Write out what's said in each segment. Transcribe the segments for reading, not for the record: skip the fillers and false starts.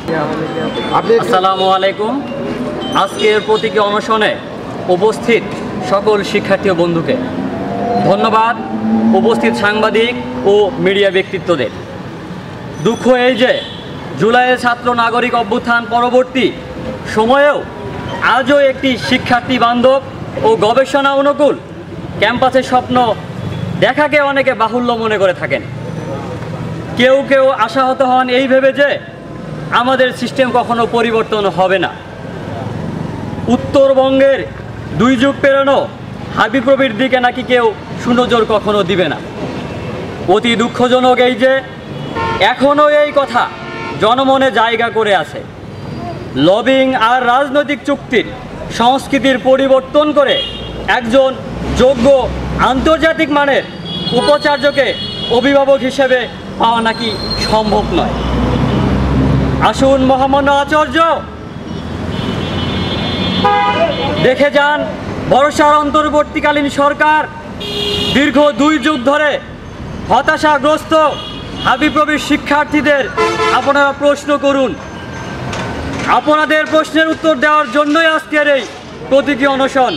আসসালামু আলাইকুম। আজকের প্রতীকী অনশনে উপস্থিত সকল শিক্ষার্থী ও বন্ধুকে ধন্যবাদ, উপস্থিত সাংবাদিক ও মিডিয়া ব্যক্তিত্বদের। দুঃখ এই যে জুলাইয়ের ছাত্র নাগরিক অভ্যুত্থান পরবর্তী সময়েও আজও একটি শিক্ষার্থী বান্ধব ও গবেষণা অনুকূল ক্যাম্পাসের স্বপ্ন দেখাকে অনেকে বাহুল্য মনে করে থাকেন। কেউ কেউ আশাহত হন এই ভেবে যে আমাদের সিস্টেম কখনো পরিবর্তন হবে না। উত্তরবঙ্গের দুই যুগ পেরোনো হাবিপ্রবির দিকে নাকি কেউ সুনজর কখনো দিবে না। অতি দুঃখজনক এই যে এখনও এই কথা জনমনে জায়গা করে আছে। লবিং আর রাজনৈতিক চুক্তির সংস্কৃতির পরিবর্তন করে একজন যোগ্য আন্তর্জাতিক মানের উপাচার্যকে অভিভাবক হিসেবে পাওয়া নাকি সম্ভব নয়। আসুন মহামান্য আচার্য, দেখে যান ভরসার অন্তর্বর্তীকালীন সরকার দীর্ঘ 2 যুগ ধরে হতাশাগ্রস্ত হাবিপ্রবির শিক্ষার্থীদের আপনারা প্রশ্ন করুন। আপনাদের প্রশ্নের উত্তর দেওয়ার জন্যই আজকের এই প্রতীকী অনশন।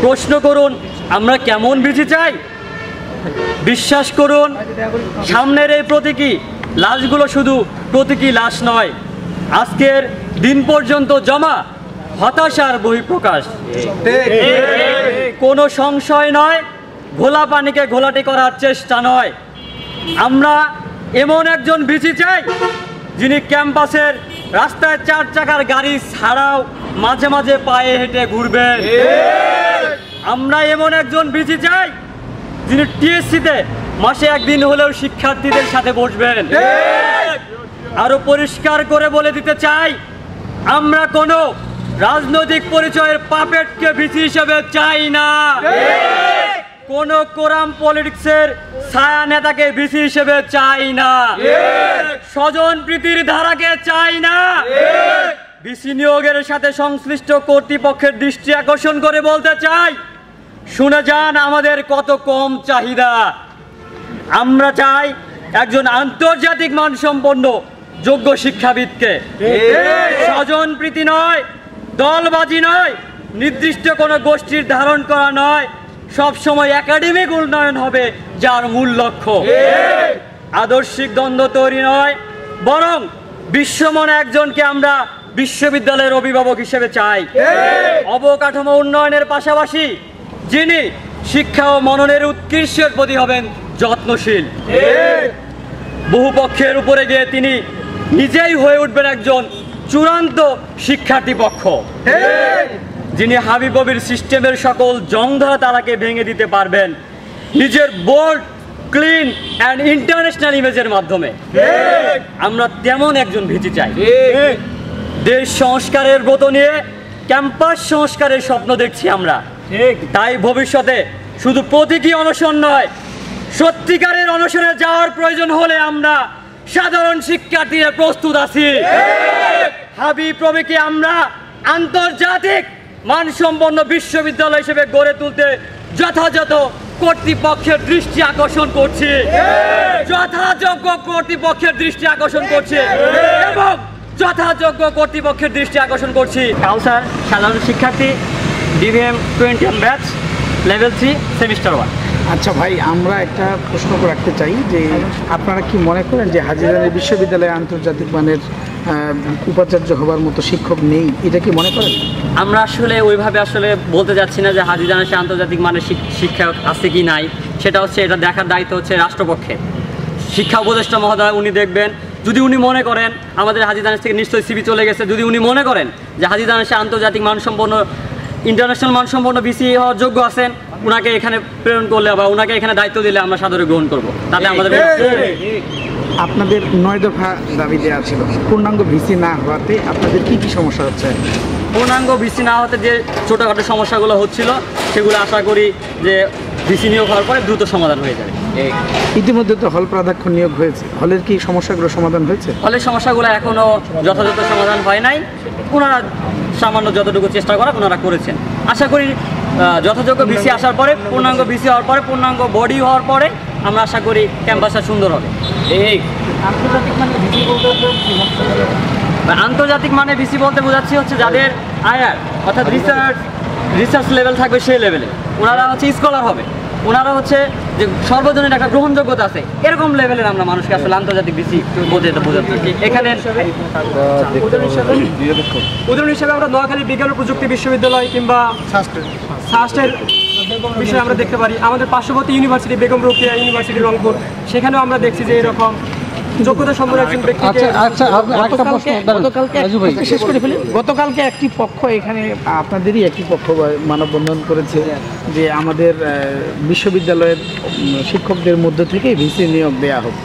প্রশ্ন করুন, আমরা কেমন বিধি চাই? বিশ্বাস করুন, সামনের এই প্রতীকী লাশগুলো শুধু প্রতীকী লাশ নয়, আজকের দিন পর্যন্ত জমা হতাশার বহিঃপ্রকাশ। কোনো সংশয় নয়, ঘোলা পানিকে ঘোলাটে করার চেষ্টা নয়। আমরা এমন একজন ভিসি চাই যিনি ক্যাম্পাসের রাস্তায় 4 চাকার গাড়ি ছাড়াও মাঝে মাঝে পায়ে হেঁটে ঘুরবেন। আমরা এমন একজন ভিসি চাই যিনি টিএসসিতে মাসে 1 দিন হলেও শিক্ষার্থীদের সাথে বসবেন। আরো পরিষ্কার করে বলে দিতে চাই, আমরা কোনো রাজনৈতিক পরিচয়ের পাপেটকে ভিসি হিসেবে চাই না। কোন কোরাম পলিটিক্সের ছায়া নেতাকে ভিসি হিসেবে চাই না। স্বজন প্রীতির ধারাকে চাই না। ভিসি নিয়োগের সাথে সংশ্লিষ্ট কর্তৃপক্ষের দৃষ্টি আকর্ষণ করে বলতে চাই, শুনে যান আমাদের কত কম চাহিদা। আমরা চাই একজন আন্তর্জাতিক মানসম্পন্ন যোগ্য শিক্ষাবিদকে। স্বজন প্রীতি নয়, দলবাজি নয়, নির্দিষ্ট কোনো গোষ্ঠীর ধারণ করা নয়, সব সময় একাডেমিক উন্নয়ন হবে যার মূল লক্ষ্য। আদর্শিক দ্বন্দ্ব তৈরি নয়, বরং বিশ্বমনে একজনকে আমরা বিশ্ববিদ্যালয়ের অভিভাবক হিসেবে চাই। অবকাঠামো উন্নয়নের পাশাপাশি যিনি শিক্ষা ও মননের উৎকৃষ্টের প্রতি হবেন যত্নশীল। বহুপক্ষের উপরে গিয়ে তিনি নিজেই হয়ে উঠবেন একজন চূড়ান্ত শিক্ষার্থী পক্ষ, যিনি হাবিপ্রবির সিস্টেমের সকল জংধরা তালাকে ভেঙে দিতে পারবেন নিজের বোল্ড, ক্লিন অ্যান্ড ইন্টারন্যাশনাল ইমেজের মাধ্যমে। আমরা তেমন একজন ভিসি চাই। দেশ সংস্কারের ব্রত নিয়ে ক্যাম্পাস সংস্কারের স্বপ্ন দেখছি আমরা। তাই ভবিষ্যতে শুধু প্রতীকী অনশন নয়, সত্যিকারের অনশনে যাওয়ার প্রয়োজন হলে আমরা সাধারণ শিক্ষার্থীরা প্রস্তুত আছি। হাবিপ্রবিকে আমরা আন্তর্জাতিক মানসম্পন্ন বিশ্ববিদ্যালয় হিসেবে গড়ে তুলতে যথাযথ কর্তৃপক্ষের দৃষ্টি আকর্ষণ করছি, যথাযোগ্য কর্তৃপক্ষের দৃষ্টি আকর্ষণ করছি এবং যথাযোগ্য কর্তৃপক্ষের দৃষ্টি আকর্ষণ করছি। কাউসার, সাধারণ শিক্ষার্থী, ডিভিএম 20 ব্যাচ, লেভেল 3, সেমিস্টার 1। আচ্ছা ভাই, আমরা একটা প্রশ্ন রাখতে চাই যে আপনারা কি মনে করেন যে হাজীগঞ্জ বিশ্ববিদ্যালয়ে আন্তর্জাতিক মানের উপাচার্য হবার মতো শিক্ষক নেই, এটা কি মনে করেন? আমরা আসলে ওইভাবে আসলে বলতে যাচ্ছি না যে হাজীগঞ্জে আন্তর্জাতিক মানের শিক্ষক আছে কি নাই, সেটা হচ্ছে এটা দেখার দায়িত্ব হচ্ছে রাষ্ট্রপক্ষের। শিক্ষা উপদেষ্টা মহোদয় উনি দেখবেন, যদি উনি মনে করেন আমাদের হাজীগঞ্জ থেকে নিশ্চয়ই সিভি চলে গেছে, যদি উনি মনে করেন যে হাজীগঞ্জে আন্তর্জাতিক মানসম্পন্ন ইন্টারন্যাশনাল মানসম্পন্ন ভিসি হওয়ার যোগ্য আছেন, ওনাকে এখানে প্রেরণ করলে বা ওনাকে এখানে দায়িত্ব দিলে আমরা সাদরে গ্রহণ করবো। তাহলে আমাদের আপনাদের 9 দফা দাবি দেওয়া ছিল, পূর্ণাঙ্গ ভিসি না হওয়াতে আপনাদের কি কি সমস্যা হচ্ছে? পূর্ণাঙ্গ ভিসি না হতে যে ছোটোখাটো সমস্যাগুলো হচ্ছিল সেগুলো আশা করি যে ভিসি নিয়োগ হওয়ার পরে দ্রুত সমাধান হয়ে যাবে। ইতিমধ্যে তো হল প্রাধ্যক্ষ নিয়োগ হয়েছে, হলের কি সমস্যাগুলো সমাধান হয়েছে? হলের সমস্যাগুলো এখনও যথাযথ সমাধান হয় নাই। ওনারা সামান্য যতটুকু চেষ্টা করা ওনারা করেছেন। আশা করি যথাযোগ্য ভিসি আসার পরে, পূর্ণাঙ্গ ভিসি হওয়ার পরে, পূর্ণাঙ্গ বডি হওয়ার পরে আমরা আশা করি ক্যাম্পাসটা সুন্দর হবে। আন্তর্জাতিক মানে ভিসি বলতে আন্তর্জাতিক মানে ভিসি বলতে বোঝাচ্ছি হচ্ছে যাদের আয়ার অর্থাৎ রিসার্চ লেভেল থাকবে সেই লেভেলে, ওনারা হচ্ছে স্কলার হবে, ওনারা হচ্ছে যে সর্বজনীন একটা গ্রহণযোগ্যতা আছে, এরকম লেভেলের আমরা মানুষকে আসলে আন্তর্জাতিক ভিসি বলতে এটা বোঝাচ্ছি। এখানে উদাহরণ হিসেবে আমরা নোয়াখালী বিজ্ঞান ও প্রযুক্তি বিশ্ববিদ্যালয় কিংবা সাস্টের বিষয়ে আমরা দেখতে পারি। আমাদের পার্শ্ববর্তী ইউনিভার্সিটি বেগম রোকেয়া ইউনিভার্সিটি রংপুর, সেখানেও আমরা দেখছি যে এরকম যোগ্যতা সম্পন্ন একজন ব্যক্তিকে। গতকালকে একটি পক্ষ এখানে আপনাদেরই একটি পক্ষ মানববন্ধন করেছে যে আমাদের বিশ্ববিদ্যালয়ের শিক্ষকদের মধ্য থেকে ভিসি নিয়োগ দেওয়া হোক,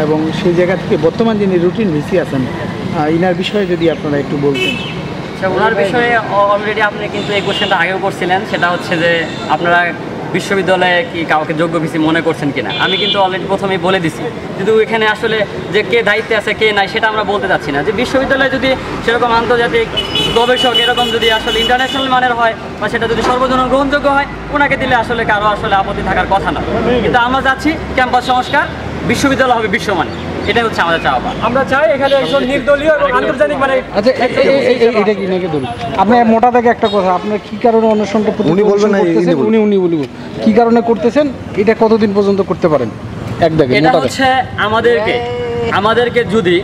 এবং সেই জায়গা থেকে বর্তমান যিনি রুটিন ভিসি আছেন ইনার বিষয়ে যদি আপনারা একটু বলতেন। ওনার বিষয়ে অলরেডি আপনি কিন্তু এই কোশ্চেনটা আগেও করছিলেন, সেটা হচ্ছে যে আপনারা বিশ্ববিদ্যালয়ে কি কাউকে যোগ্য ভিসি মনে করছেন কিনা। আমি কিন্তু অলরেডি প্রথমেই বলে দিছি, কিন্তু এখানে আসলে যে কে দায়িত্বে আছে কে নাই সেটা আমরা বলতে চাচ্ছি না। যে বিশ্ববিদ্যালয়ে যদি সেরকম আন্তর্জাতিক গবেষক এরকম যদি আসলে ইন্টারন্যাশনাল মানের হয় বা সেটা যদি সর্বজনীন গ্রহণযোগ্য হয়, ওনাকে দিলে আসলে কারো আসলে আপত্তি থাকার কথা না। কিন্তু আমরা চাচ্ছি ক্যাম্পাস সংস্কার, বিশ্ববিদ্যালয় হবে বিশ্বমানের, এটাই হচ্ছে আমাদের চাওয়া। আমরা চাই এখানে একজন নির্দলীয় এবং আন্তর্জাতিক মানে। আচ্ছা, এটা কি নাকি ধরুন আপনি মোটা থেকে একটা কথা, আপনার কি কারণে অনশনটা উনি বলবেন কি কারণে করতেছেন, এটা কতদিন পর্যন্ত করতে পারেন? এটা হচ্ছে আমাদেরকে যদি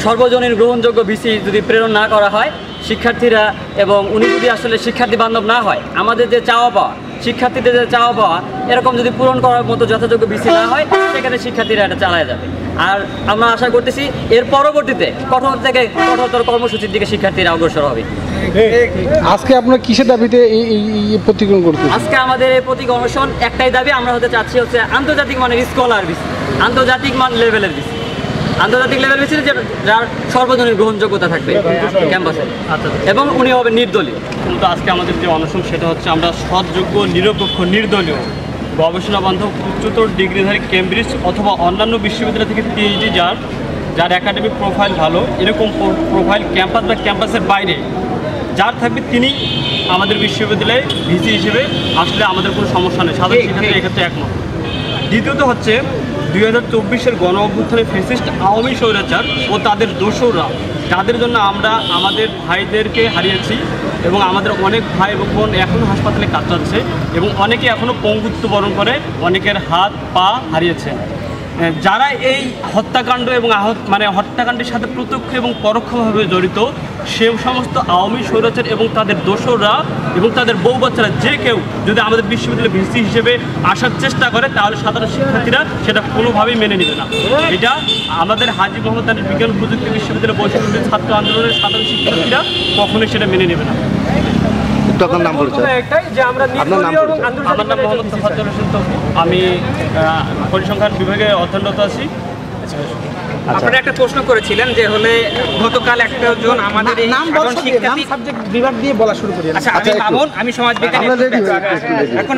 সর্বজনীন গ্রহণযোগ্য ভিসি যদি প্রেরণ না করা হয়, শিক্ষার্থীরা এবং উনি যদি আসলে শিক্ষার্থী বান্ধব না হয়, আমাদের যে চাওয়া পাওয়া শিক্ষার্থীদের যে চাওয়া পাওয়া এরকম যদি পূরণ করার মতো যথাযোগ্য ভিসি না হয়, সেখানে শিক্ষার্থীরা এটা চালায় যাবে। আর আমরা আশা করতেছি এর পরবর্তীতে কঠোর থেকে কঠোরতর কর্মসূচির দিকে শিক্ষার্থীরা অগ্রসর হবে। আজকে আপনার কিসের দাবিতে এই প্রতিক্রমণ করতে? আজকে আমাদের এই প্রতীক অনশন একটাই দাবি, আমরা হতে চাচ্ছি হচ্ছে আন্তর্জাতিক মানের স্কলার ভিসি, আন্তর্জাতিক মান লেভেলের ভিসি, আন্তর্জাতিক লেভেল ভিসি যার সর্বজনীন গ্রহণযোগ্যতা থাকবে ক্যাম্পাসে, এবং উনি হবে নির্দলীয়। কিন্তু আজকে আমাদের যে অনশন সেটা হচ্ছে আমরা সৎযোগ্য, নিরপেক্ষ, নির্দলীয়, গবেষণা বান্ধব, উচ্চতর ডিগ্রিধারী কেমব্রিজ অথবা অন্যান্য বিশ্ববিদ্যালয় থেকে পিএইচডি যার একাডেমিক প্রোফাইল ভালো, এরকম প্রোফাইল ক্যাম্পাস বা ক্যাম্পাসের বাইরে যার থাকবে তিনি আমাদের বিশ্ববিদ্যালয়ে ভিসি হিসেবে আসলে আমাদের কোনো সমস্যা নেই, সাধারণ শিক্ষার্থী এক্ষেত্রে একমত। দ্বিতীয়ত হচ্ছে 2024-এর গণ অভ্যুত্থানে ফ্যাসিস্ট আওয়ামী স্বৈরাচার ও তাদের দোসররা, যাদের জন্য আমরা আমাদের ভাইদেরকে হারিয়েছি এবং আমাদের অনেক ভাই এবং বোন এখনও হাসপাতালে কাটাচ্ছে এবং অনেকে এখনও পঙ্গুত্ব বরণ করে, অনেকের হাত পা হারিয়েছে। যারা এই হত্যাকাণ্ড এবং হত্যাকাণ্ডের সাথে প্রত্যক্ষ এবং পরোক্ষভাবে জড়িত, সে সমস্ত আওয়ামী স্বৈরাচার এবং তাদের দোসররা এবং তাদের বউ বাচ্চারা যে কেউ যদি আমাদের বিশ্ববিদ্যালয়ে ভিসি হিসেবে আসার চেষ্টা করে, তাহলে সাধারণ শিক্ষার্থীরা সেটা কোনোভাবেই মেনে নেবে না। এটা আমাদের হাজী মোহাম্মদ আলী বিজ্ঞান প্রযুক্তি বিশ্ববিদ্যালয় বৈষম্যবিরোধী ছাত্র আন্দোলনের সাধারণ শিক্ষার্থীরা কখনোই সেটা মেনে নেবে না। আমি পরিসংখ্যান বিভাগে অধ্যয়নরত আছি। আপনারা একটা প্রশ্ন করেছিলেন যে হলে গতকাল একজন আমাদের এই সাধারণ শিক্ষার্থী সাবজেক্ট বিভাগ দিয়ে বলা শুরু করি। আচ্ছা, আমি মামুন, আমি সমাজবিজ্ঞান। এখন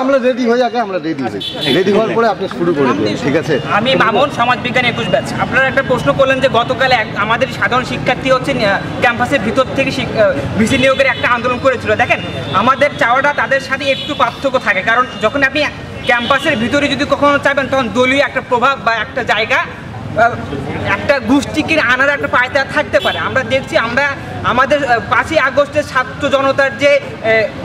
আমরা রেডি হওয়ার পরে আপনি শুরু করে দিন, ঠিক আছে? আমি মামুন, সমাজবিজ্ঞান 21 ব্যাচ। আপনারা একটা প্রশ্ন করলেন যে গতকাল আমাদের সাধারণ শিক্ষার্থী হচ্ছে ক্যাম্পাসের ভিতর থেকে ভিসি নিয়োগের একটা আন্দোলন করেছিল। দেখেন, আমাদের চাওয়াটা তাদের সাথে একটু পার্থক্য থাকে, কারণ যখন আপনি ক্যাম্পাসের ভিতরে যদি কখনো চাইবেন, তখন দলীয় একটা প্রভাব বা একটা জায়গা, একটা গোষ্ঠীকে আনার একটা পায়তারা থাকতে পারে। আমরা দেখছি, আমরা আমাদের 5ই আগস্টের ছাত্র জনতার যে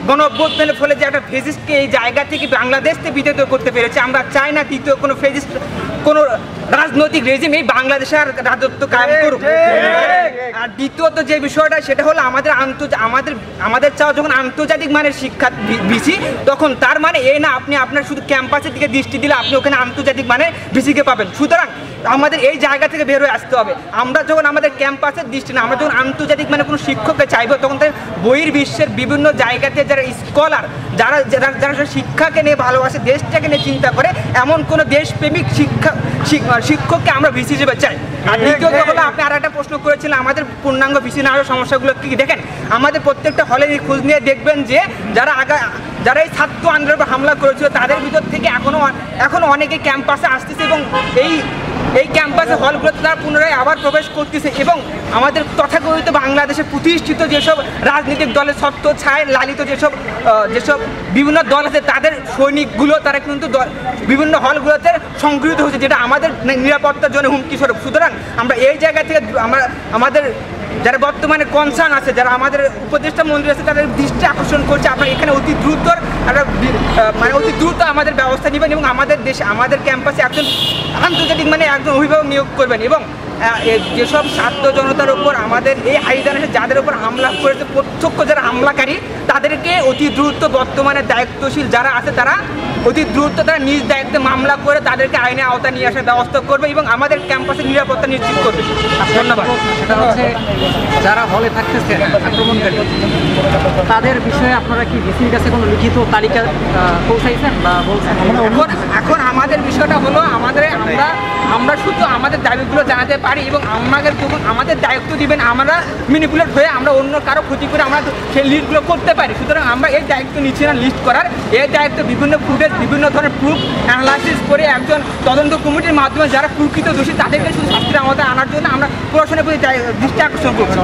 গণ অভ্যুত্থানের ফলে যে একটা ফেসিস্টকে এই জায়গা থেকে বাংলাদেশকে বিতাড়িত করতে পেরেছে, আমরা চাই না দ্বিতীয় কোনো ফেসিস্ট কোনো রাজনৈতিক রেজিম এই বাংলাদেশে আর রাজত্ব কায়েম করুক। আর দ্বিতীয়ত যে বিষয়টা, সেটা হলো আমাদের চাওয়া যখন আন্তর্জাতিক মানের শিক্ষা ভিসি, তখন তার মানে এই না আপনি আপনার শুধু ক্যাম্পাসের দিকে দৃষ্টি দিলে আপনি ওখানে আন্তর্জাতিক মানের ভিসিকে পাবেন। সুতরাং আমাদের এই জায়গা থেকে বের হয়ে আসতে হবে। আমরা যখন আমাদের ক্যাম্পাসের দৃষ্টি না, আমরা যখন আন্তর্জাতিক মানে কোনো শিক্ষককে চাইবো, তখন তাদের বহির্বিশ্বের বিভিন্ন জায়গাতে যারা স্কলার, যারা শিক্ষাকে নিয়ে ভালোবাসে, দেশটাকে নিয়ে চিন্তা করে, এমন কোনো দেশপ্রেমিক শিক্ষককে আমরা ভিসি হিসেবে চাই। আর দ্বিতীয়ত হলো, আপনি আর একটা প্রশ্ন করেছিলেন আমাদের পূর্ণাঙ্গ ভিসি না হওয়ার সমস্যাগুলো কি। দেখেন, আমাদের প্রত্যেকটা হলে খোঁজ নিয়ে দেখবেন যে যারা এই ছাত্র আন্দোলনে হামলা করেছিল, তাদের ভিতর থেকে এখনো অনেকে ক্যাম্পাসে আসতেছে এবং এই এই ক্যাম্পাসে হলগুলোতে তারা পুনরায় আবার প্রবেশ করতেছে এবং আমাদের তথাকথিত বাংলাদেশে প্রতিষ্ঠিত যেসব রাজনৈতিক দলের সত্য ছায় লালিত যেসব বিভিন্ন দল আছে তাদের সৈনিকগুলো তারা কিন্তু বিভিন্ন হলগুলোতে সংগৃহীত হচ্ছে, যেটা আমাদের নিরাপত্তার জন্য হুমকি স্বরূপ। সুতরাং আমরা এই জায়গা থেকে আমাদের যারা বর্তমানে কনসার্ন আছে, যারা আমাদের উপদেষ্টা মন্ত্রী আছে, তাদের দৃষ্টি আকর্ষণ করছে আপনারা এখানে অতি দ্রুত আমাদের ব্যবস্থা নেবেন এবং আমাদের দেশে আমাদের ক্যাম্পাসে একজন আন্তর্জাতিক একজন অভিভাবক নিয়োগ করবেন এবং যেসব ছাত্র জনতার উপর আমাদের এই হাইদার যাদের উপর হামলা করেছে প্রত্যক্ষ যারা হামলাকারী তাদেরকে অতি দ্রুত বর্তমানে দায়িত্বশীল যারা আছে তারা অতি দ্রুত তারা নিজ দায়িত্বে মামলা করে তাদেরকে আইনের আওতায় নিয়ে আসার ব্যবস্থা করবে এবং আমাদের ক্যাম্পাসের নিরাপত্তা নিশ্চিত করবে। ধন্যবাদ। সেটা হচ্ছে যারা হলে থাকতেছে আক্রমণকারী তাদের বিষয়ে আপনারা কি ভিসির কাছে কোনো লিখিত তালিকা পৌঁছাইছেন বা বলছেন? এখন আমাদের বিষয়টা হলো আমরা শুধু আমাদের দাবিগুলো জানাতে পারি এবং আমাদের দায়িত্ব দিবেন আমরা ম্যানিপুলেট হয়ে আমরা অন্য কারো ক্ষতি করে আমরা সেই লিস্টগুলো করতে পারি। সুতরাং আমরা এই দায়িত্ব নিচ্ছি না লিস্ট করার, এই দায়িত্ব বিভিন্ন ফুটেজ বিভিন্ন ধরনের প্রুফ অ্যানালাইসিস করে একজন তদন্ত কমিটির মাধ্যমে যারা প্রকৃত দোষী তাদেরকে শুধু শাস্তির আওতায় আনার জন্য আমরা প্রশাসনের প্রতি দৃষ্টি আকর্ষণ করছি।